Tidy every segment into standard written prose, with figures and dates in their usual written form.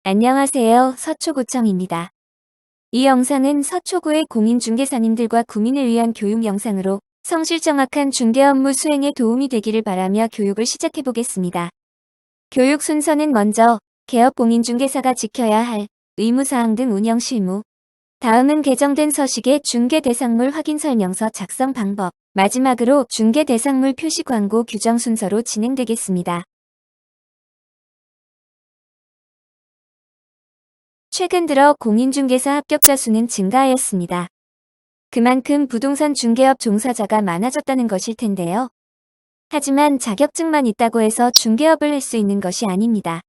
안녕하세요. 서초구청입니다. 이 영상은 서초구의 공인중개사님들과 구민을 위한 교육 영상으로 성실 정확한 중개 업무 수행에 도움이 되기를 바라며 교육을 시작해 보겠습니다. 교육 순서는 먼저 개업 공인중개사가 지켜야 할 의무사항 등 운영 실무, 다음은 개정된 서식의 중개대상물 확인 설명서 작성 방법, 마지막으로 중개대상물 표시 광고 규정 순서로 진행되겠습니다. 최근 들어 공인중개사 합격자 수는 증가하였습니다. 그만큼 부동산 중개업 종사자가 많아졌다는 것일 텐데요. 하지만 자격증만 있다고 해서 중개업을 할 수 있는 것이 아닙니다.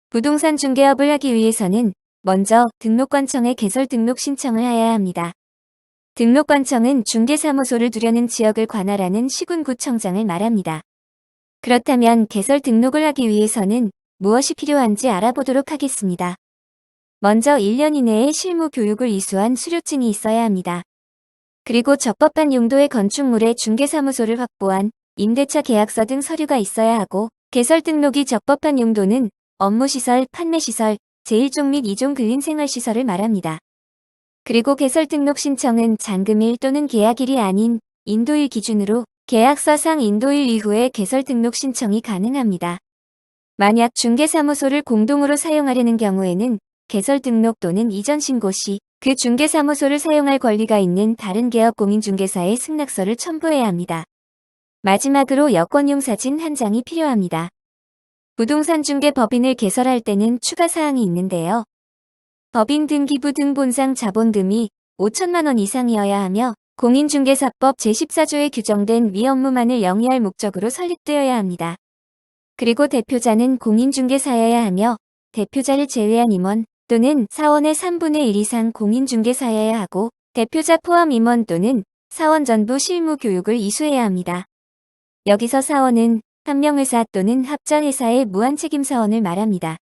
부동산 중개업을 하기 위해서는 먼저 등록관청에 개설 등록 신청을 해야 합니다. 등록관청은 중개사무소를 두려는 지역을 관할하는 시군구청장을 말합니다. 그렇다면 개설 등록을 하기 위해서는 무엇이 필요한지 알아보도록 하겠습니다. 먼저 1년 이내에 실무 교육을 이수한 수료증이 있어야 합니다. 그리고 적법한 용도의 건축물의 중개사무소를 확보한 임대차 계약서 등 서류가 있어야 하고, 개설 등록이 적법한 용도는 업무시설, 판매시설, 제1종 및 2종 근린생활시설을 말합니다. 그리고 개설 등록 신청은 잔금일 또는 계약일이 아닌 인도일 기준으로 계약서상 인도일 이후에 개설 등록 신청이 가능합니다. 만약 중개사무소를 공동으로 사용하려는 경우에는 개설 등록 또는 이전 신고 시 그 중개사무소를 사용할 권리가 있는 다른 개업 공인중개사의 승낙서를 첨부해야 합니다. 마지막으로 여권용 사진 한 장이 필요합니다. 부동산 중개 법인을 개설할 때는 추가 사항이 있는데요. 법인 등기부 등 본상 자본금이 5천만 원 이상이어야 하며 공인중개사법 제14조에 규정된 위 업무만을 영위할 목적으로 설립되어야 합니다. 그리고 대표자는 공인중개사여야 하며 대표자를 제외한 임원 또는 사원의 3분의 1 이상 공인중개사여야 하고, 대표자 포함 임원 또는 사원 전부 실무 교육을 이수해야 합니다. 여기서 사원은 합명회사 또는 합자회사의 무한책임사원을 말합니다.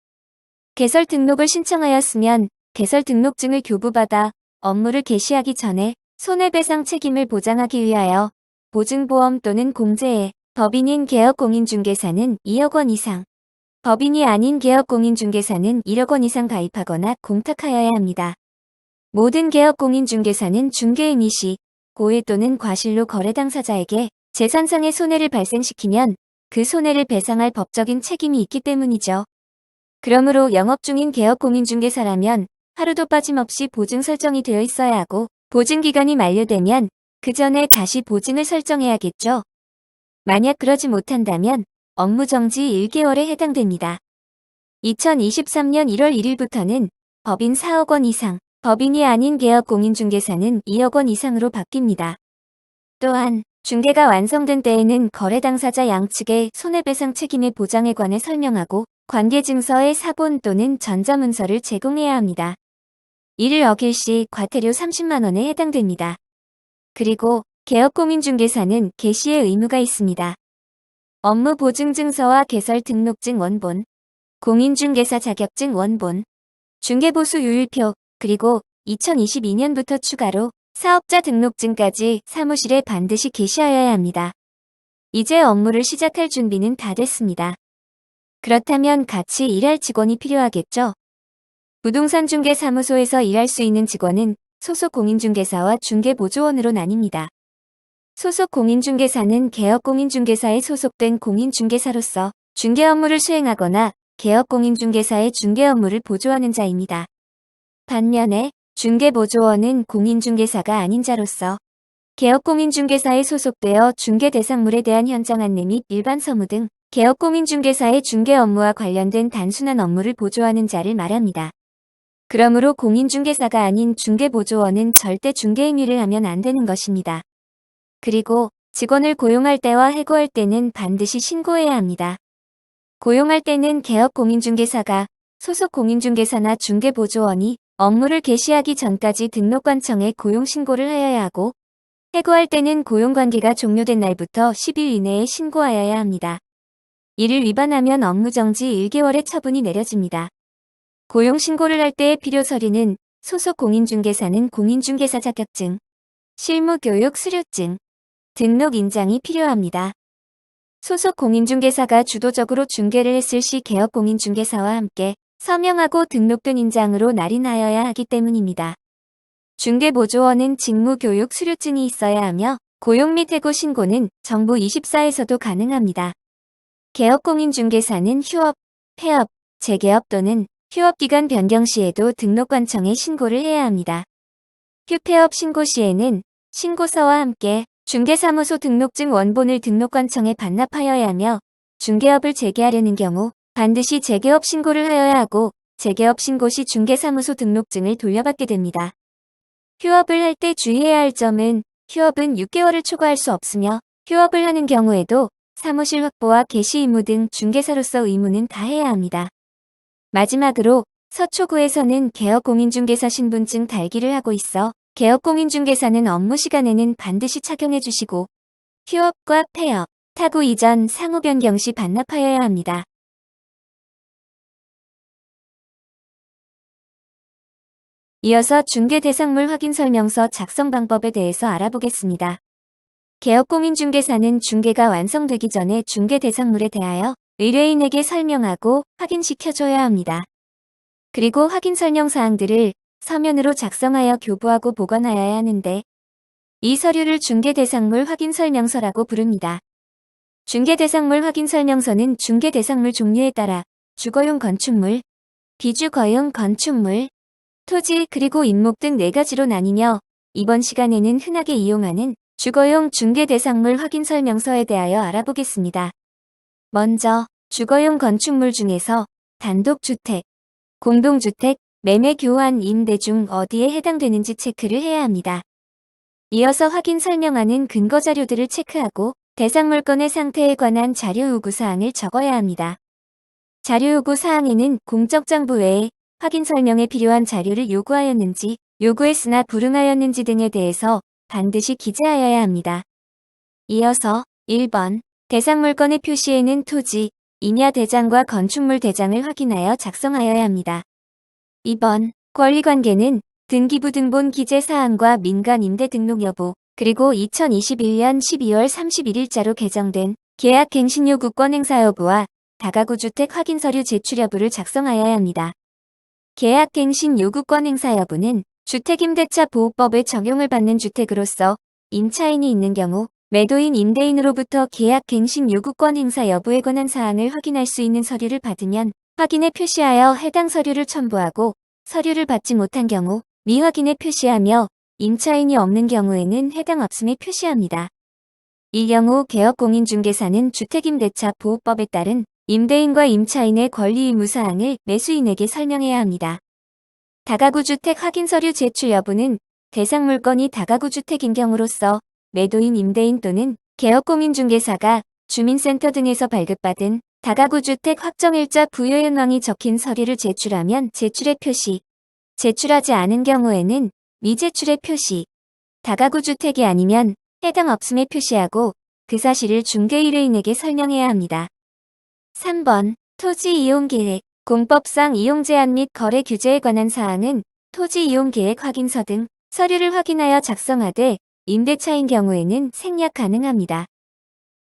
개설 등록을 신청하였으면 개설 등록증을 교부받아 업무를 개시하기 전에 손해배상 책임을 보장하기 위하여 보증보험 또는 공제에 법인인 개업공인중개사는 2억 원 이상, 법인이 아닌 개업공인중개사는 1억 원 이상 가입하거나 공탁하여야 합니다. 모든 개업공인중개사는 중개임의 시, 고의 또는 과실로 거래 당사자에게 재산상의 손해를 발생시키면 그 손해를 배상할 법적인 책임이 있기 때문이죠. 그러므로 영업 중인 개업공인중개사라면 하루도 빠짐없이 보증 설정이 되어 있어야 하고, 보증기간이 만료되면 그 전에 다시 보증을 설정해야겠죠. 만약 그러지 못한다면 업무정지 1개월에 해당됩니다. 2023년 1월 1일부터는 법인 4억 원 이상, 법인이 아닌 개업공인중개사는 2억 원 이상으로 바뀝니다. 또한 중개가 완성된 때에는 거래 당사자 양측의 손해배상 책임의 보장에 관해 설명하고 관계증서의 사본 또는 전자문서를 제공해야 합니다. 이를 어길 시 과태료 30만 원에 해당됩니다. 그리고 개업공인중개사는 개시의 의무가 있습니다. 업무 보증증서와 개설 등록증 원본, 공인중개사 자격증 원본, 중개보수 유일표, 그리고 2022년부터 추가로 사업자 등록증까지 사무실에 반드시 게시하여야 합니다. 이제 업무를 시작할 준비는 다 됐습니다. 그렇다면 같이 일할 직원이 필요하겠죠? 부동산 중개사무소에서 일할 수 있는 직원은 소속 공인중개사와 중개보조원으로 나뉩니다. 소속 공인중개사는 개업공인중개사에 소속된 공인중개사로서 중개 업무를 수행하거나 개업공인중개사의 중개 업무를 보조하는 자입니다. 반면에 중개보조원은 공인중개사가 아닌 자로서 개업공인중개사에 소속되어 중개 대상물에 대한 현장 안내 및 일반 서무 등 개업공인중개사의 중개 업무와 관련된 단순한 업무를 보조하는 자를 말합니다. 그러므로 공인중개사가 아닌 중개보조원은 절대 중개행위를 하면 안 되는 것입니다. 그리고 직원을 고용할 때와 해고할 때는 반드시 신고해야 합니다. 고용할 때는 개업공인중개사가 소속 공인중개사나 중개보조원이 업무를 개시하기 전까지 등록관청에 고용신고를 하여야 하고, 해고할 때는 고용관계가 종료된 날부터 10일 이내에 신고하여야 합니다. 이를 위반하면 업무정지 1개월의 처분이 내려집니다. 고용신고를 할 때의 필요 서류는 소속 공인중개사는 공인중개사 자격증, 실무교육 수료증, 등록 인장이 필요합니다. 소속 공인중개사가 주도적으로 중개를 했을 시 개업공인중개사와 함께 서명하고 등록된 인장으로 날인하여야 하기 때문입니다. 중개보조원은 직무교육 수료증이 있어야 하며 고용 및 해고 신고는 정부 24에서도 가능합니다. 개업공인중개사는 휴업, 폐업, 재개업 또는 휴업기간 변경 시에도 등록관청에 신고를 해야 합니다. 휴폐업 신고 시에는 신고서와 함께 중개사무소 등록증 원본을 등록관청에 반납하여야 하며 중개업을 재개하려는 경우 반드시 재개업 신고를 하여야 하고 재개업 신고 시 중개사무소 등록증을 돌려받게 됩니다. 휴업을 할 때 주의해야 할 점은 휴업은 6개월을 초과할 수 없으며 휴업을 하는 경우에도 사무실 확보와 개시 임무 등 중개사로서 의무는 다해야 합니다. 마지막으로 서초구에서는 개업공인중개사 신분증 달기를 하고 있어 개업공인중개사는 업무 시간에는 반드시 착용해 주시고 휴업과 폐업, 타구 이전 상호 변경 시 반납하여야 합니다. 이어서 중개대상물 확인설명서 작성 방법에 대해서 알아보겠습니다. 개업공인중개사는 중개가 완성되기 전에 중개대상물에 대하여 의뢰인에게 설명하고 확인시켜줘야 합니다. 그리고 확인설명사항들을 서면으로 작성하여 교부하고 보관하여야 하는데 이 서류를 중개대상물 확인설명서라고 부릅니다. 중개대상물 확인설명서는 중개대상물 종류에 따라 주거용 건축물, 비주거용 건축물, 토지 그리고 임목 등 4가지로 나뉘며 이번 시간에는 흔하게 이용하는 주거용 중개대상물 확인설명서에 대하여 알아보겠습니다. 먼저 주거용 건축물 중에서 단독주택, 공동주택, 매매 교환 임대 중 어디에 해당되는지 체크를 해야 합니다. 이어서 확인 설명하는 근거 자료들을 체크하고 대상물건의 상태에 관한 자료 요구 사항을 적어야 합니다. 자료 요구 사항에는 공적장부 외에 확인 설명에 필요한 자료를 요구하였는지, 요구했으나 불응하였는지 등에 대해서 반드시 기재하여야 합니다. 이어서 1번 대상물건의 표시에는 토지, 임야 대장과 건축물 대장을 확인하여 작성하여야 합니다. 2번 권리관계는 등기부 등본 기재사항과 민간 임대 등록 여부, 그리고 2021년 12월 31일자로 개정된 계약갱신 요구권 행사 여부와 다가구 주택 확인 서류 제출 여부를 작성하여야 합니다. 계약갱신 요구권 행사 여부는 주택임대차 보호법의 적용을 받는 주택으로서 임차인이 있는 경우 매도인 임대인으로부터 계약갱신 요구권 행사 여부에 관한 사항을 확인할 수 있는 서류를 받으면 확인에 표시하여 해당 서류를 첨부하고 서류를 받지 못한 경우 미확인에 표시하며 임차인이 없는 경우에는 해당 없음에 표시합니다. 이 경우 개업공인중개사는 주택임대차 보호법에 따른 임대인과 임차인의 권리 의무 사항을 매수인에게 설명해야 합니다. 다가구 주택 확인 서류 제출 여부는 대상 물건이 다가구 주택인 경우로서 매도인 임대인 또는 개업공인중개사가 주민센터 등에서 발급받은 다가구 주택 확정일자 부여 현황이 적힌 서류를 제출하면 제출의 표시, 제출하지 않은 경우에는 미제출의 표시, 다가구 주택이 아니면 해당 없음에 표시하고 그 사실을 중개 의뢰인에게 설명해야 합니다. 3번 토지 이용 계획, 공법상 이용 제한 및 거래 규제에 관한 사항은 토지 이용 계획 확인서 등 서류를 확인하여 작성하되 임대차인 경우에는 생략 가능합니다.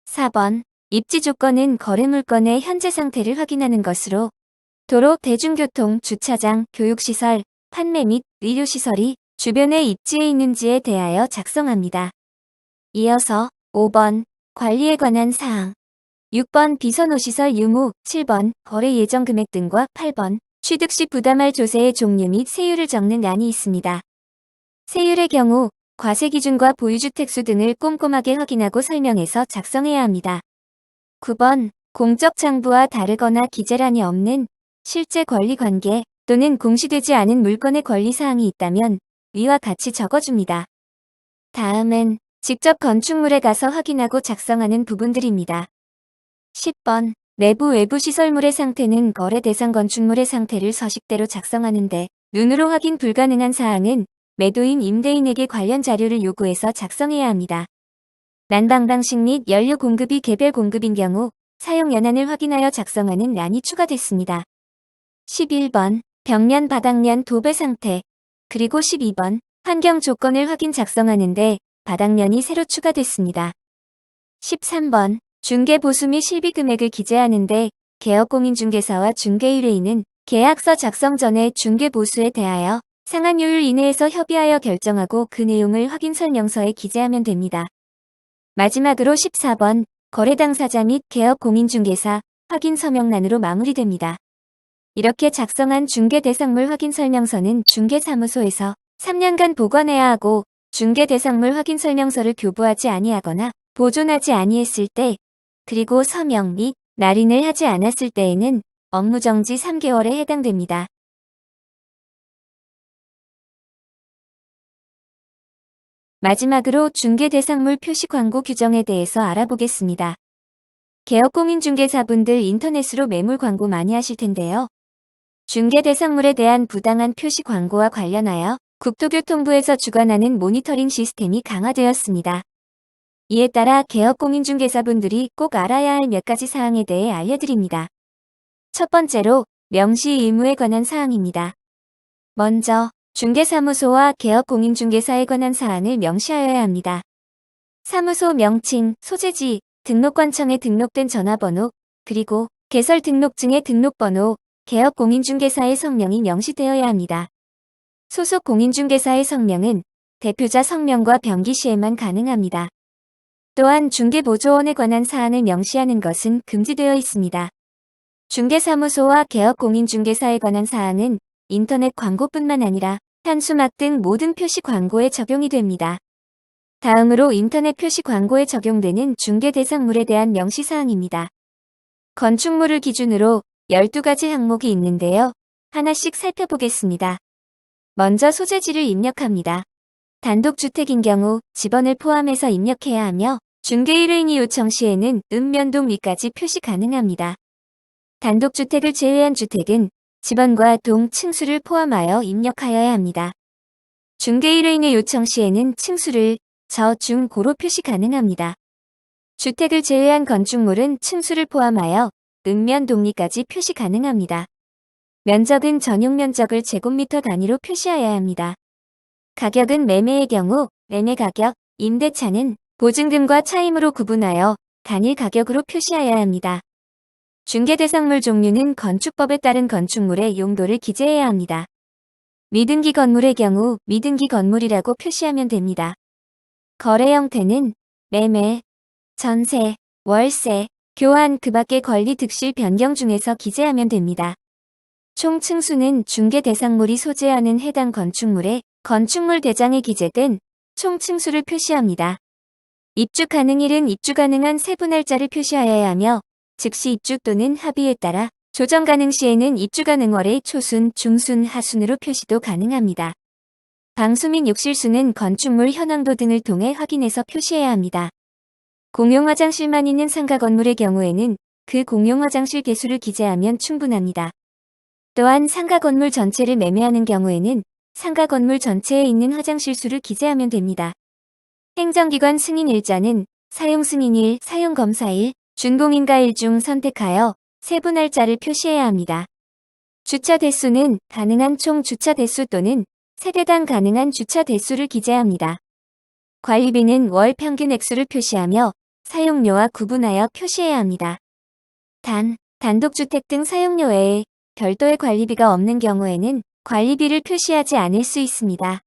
4번 입지 조건은 거래 물건의 현재 상태를 확인하는 것으로 도로, 대중교통, 주차장, 교육시설, 판매 및 의료시설이 주변에 입지에 있는지에 대하여 작성합니다. 이어서 5번 관리에 관한 사항, 6번 비선호시설 유무, 7번 거래 예정 금액 등과 8번 취득 시 부담할 조세의 종류 및 세율을 적는 란이 있습니다. 세율의 경우 과세 기준과 보유주택수 등을 꼼꼼하게 확인하고 설명해서 작성해야 합니다. 9번 공적 장부와 다르거나 기재란이 없는 실제 권리 관계 또는 공시되지 않은 물건의 권리 사항이 있다면 위와 같이 적어줍니다. 다음은 직접 건축물에 가서 확인하고 작성하는 부분들입니다. 10번 내부 외부 시설물의 상태는 거래 대상 건축물의 상태를 서식대로 작성하는데 눈으로 확인 불가능한 사항은 매도인 임대인에게 관련 자료를 요구해서 작성해야 합니다. 난방 방식 및 연료 공급이 개별 공급인 경우 사용 연한을 확인하여 작성하는 란이 추가됐습니다. 11번 벽면 바닥면 도배 상태, 그리고 12번 환경 조건을 확인 작성하는데 바닥면이 새로 추가됐습니다. 13번 중개 보수 및 실비 금액을 기재하는데 개업공인중개사와 중개의뢰인은 계약서 작성 전에 중개 보수에 대하여 상한요율 이내에서 협의하여 결정하고 그 내용을 확인 설명서에 기재하면 됩니다. 마지막으로 14번 거래 당사자 및 개업 공인중개사 확인 서명란으로 마무리됩니다. 이렇게 작성한 중개대상물 확인 설명서는 중개사무소에서 3년간 보관해야 하고 중개대상물 확인 설명서를 교부하지 아니하거나 보존하지 아니했을 때, 그리고 서명 및 날인을 하지 않았을 때에는 업무정지 3개월에 해당됩니다. 마지막으로 중개대상물 표시 광고 규정에 대해서 알아보겠습니다. 개업공인중개사분들 인터넷으로 매물 광고 많이 하실 텐데요. 중개대상물에 대한 부당한 표시 광고와 관련하여 국토교통부에서 주관하는 모니터링 시스템이 강화되었습니다. 이에 따라 개업공인중개사분들이 꼭 알아야 할 몇 가지 사항에 대해 알려드립니다. 첫 번째로 명시 의무에 관한 사항입니다. 먼저 중개사무소와 개업공인중개사에 관한 사항을 명시하여야 합니다. 사무소 명칭, 소재지, 등록관청에 등록된 전화번호, 그리고 개설 등록증의 등록번호, 개업공인중개사의 성명이 명시되어야 합니다. 소속 공인중개사의 성명은 대표자 성명과 병기 시에만 가능합니다. 또한 중개보조원에 관한 사항을 명시하는 것은 금지되어 있습니다. 중개사무소와 개업공인중개사에 관한 사항은 인터넷 광고뿐만 아니라 현수막 등 모든 표시 광고에 적용이 됩니다. 다음으로 인터넷 표시 광고에 적용되는 중개대상물에 대한 명시사항입니다. 건축물을 기준으로 12가지 항목이 있는데요. 하나씩 살펴보겠습니다. 먼저 소재지를 입력합니다. 단독주택인 경우 집원을 포함해서 입력해야 하며 중개의뢰인이 요청 시에는 읍면동 위까지 표시 가능합니다. 단독주택을 제외한 주택은 집원과 동 층수를 포함하여 입력하여야 합니다. 중개의뢰인의 요청 시에는 층수를 저, 중, 고로 표시 가능합니다. 주택을 제외한 건축물은 층수를 포함하여 읍면 동리까지 표시 가능합니다. 면적은 전용 면적을 제곱미터 단위로 표시하여야 합니다. 가격은 매매의 경우 매매 가격, 임대차는 보증금과 차임으로 구분하여 단일 가격으로 표시하여야 합니다. 중개대상물 종류는 건축법에 따른 건축물의 용도를 기재해야 합니다. 미등기 건물의 경우 미등기 건물이라고 표시하면 됩니다. 거래 형태는 매매, 전세, 월세, 교환 그 밖의 권리 득실 변경 중에서 기재하면 됩니다. 총 층수는 중개대상물이 소재하는 해당 건축물의 건축물 대장에 기재된 총 층수를 표시합니다. 입주 가능일은 입주 가능한 세부 날짜를 표시하여야 하며 즉시 입주 또는 합의에 따라 조정 가능 시에는 입주 가능월의 초순, 중순, 하순으로 표시도 가능합니다. 방수 및 욕실수는 건축물 현황도 등을 통해 확인해서 표시해야 합니다. 공용 화장실만 있는 상가 건물의 경우에는 그 공용 화장실 개수를 기재하면 충분합니다. 또한 상가 건물 전체를 매매하는 경우에는 상가 건물 전체에 있는 화장실 수를 기재하면 됩니다. 행정기관 승인일자는 사용 승인일, 사용 검사일, 준공인가일 중 선택하여 세부 날짜를 표시해야 합니다. 주차 대수는 가능한 총 주차 대수 또는 세대당 가능한 주차 대수를 기재합니다. 관리비는 월 평균 액수를 표시하며 사용료와 구분하여 표시해야 합니다. 단독주택 등 사용료 외에 별도의 관리비가 없는 경우에는 관리비를 표시하지 않을 수 있습니다.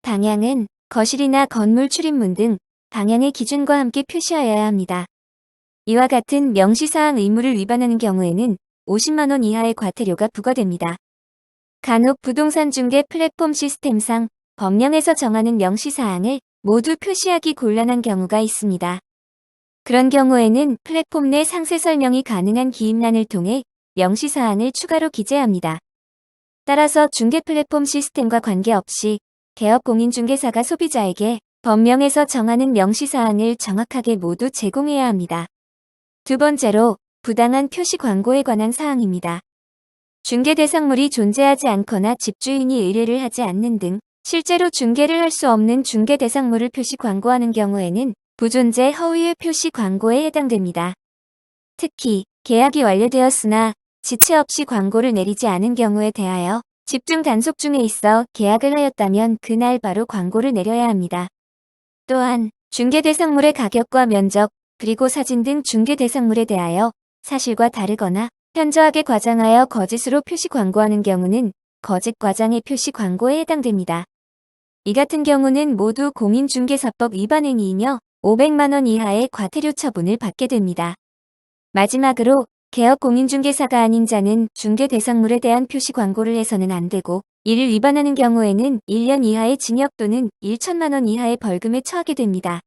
방향은 거실이나 건물 출입문 등 방향의 기준과 함께 표시하여야 합니다. 이와 같은 명시사항 의무를 위반하는 경우에는 50만 원 이하의 과태료가 부과됩니다. 간혹 부동산 중개 플랫폼 시스템상 법령에서 정하는 명시사항을 모두 표시하기 곤란한 경우가 있습니다. 그런 경우에는 플랫폼 내 상세 설명이 가능한 기입란을 통해 명시사항을 추가로 기재합니다. 따라서 중개 플랫폼 시스템과 관계없이 개업공인중개사가 소비자에게 법령에서 정하는 명시사항을 정확하게 모두 제공해야 합니다. 두 번째로 부당한 표시 광고에 관한 사항입니다. 중개대상물이 존재하지 않거나 집주인이 의뢰를 하지 않는 등 실제로 중개를 할 수 없는 중개대상물을 표시 광고하는 경우에는 부존재 허위의 표시 광고에 해당됩니다. 특히 계약이 완료되었으나 지체 없이 광고를 내리지 않은 경우에 대하여 집중 단속 중에 있어 계약을 하였다면 그날 바로 광고를 내려야 합니다. 또한 중개대상물의 가격과 면적, 그리고 사진 등 중개대상물에 대하여 사실과 다르거나 현저하게 과장하여 거짓으로 표시 광고하는 경우는 거짓 과장의 표시 광고에 해당됩니다. 이 같은 경우는 모두 공인중개사법 위반 행위이며 500만 원 이하의 과태료 처분을 받게 됩니다. 마지막으로 개업 공인중개사가 아닌 자는 중개 대상물에 대한 표시 광고를 해서는 안 되고 이를 위반하는 경우에는 1년 이하의 징역 또는 1천만 원 이하의 벌금에 처하게 됩니다.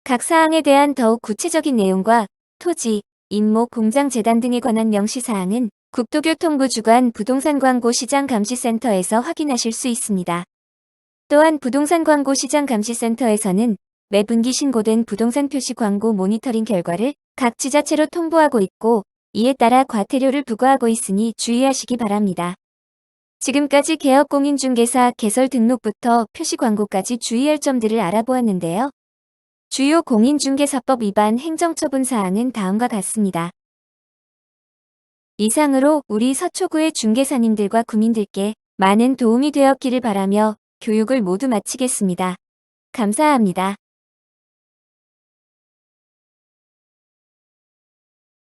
각 사항에 대한 더욱 구체적인 내용과 토지, 임목, 공장 재단 등에 관한 명시사항은 국토교통부 주관 부동산광고시장감시센터에서 확인하실 수 있습니다. 또한 부동산광고시장감시센터에서는 매 분기 신고된 부동산 표시 광고 모니터링 결과를 각 지자체로 통보하고 있고 이에 따라 과태료를 부과하고 있으니 주의하시기 바랍니다. 지금까지 개업공인중개사 개설 등록부터 표시 광고까지 주의할 점들을 알아보았는데요. 주요 공인중개사법 위반 행정처분 사항은 다음과 같습니다. 이상으로 우리 서초구의 중개사님들과 구민들께 많은 도움이 되었기를 바라며 교육을 모두 마치겠습니다. 감사합니다.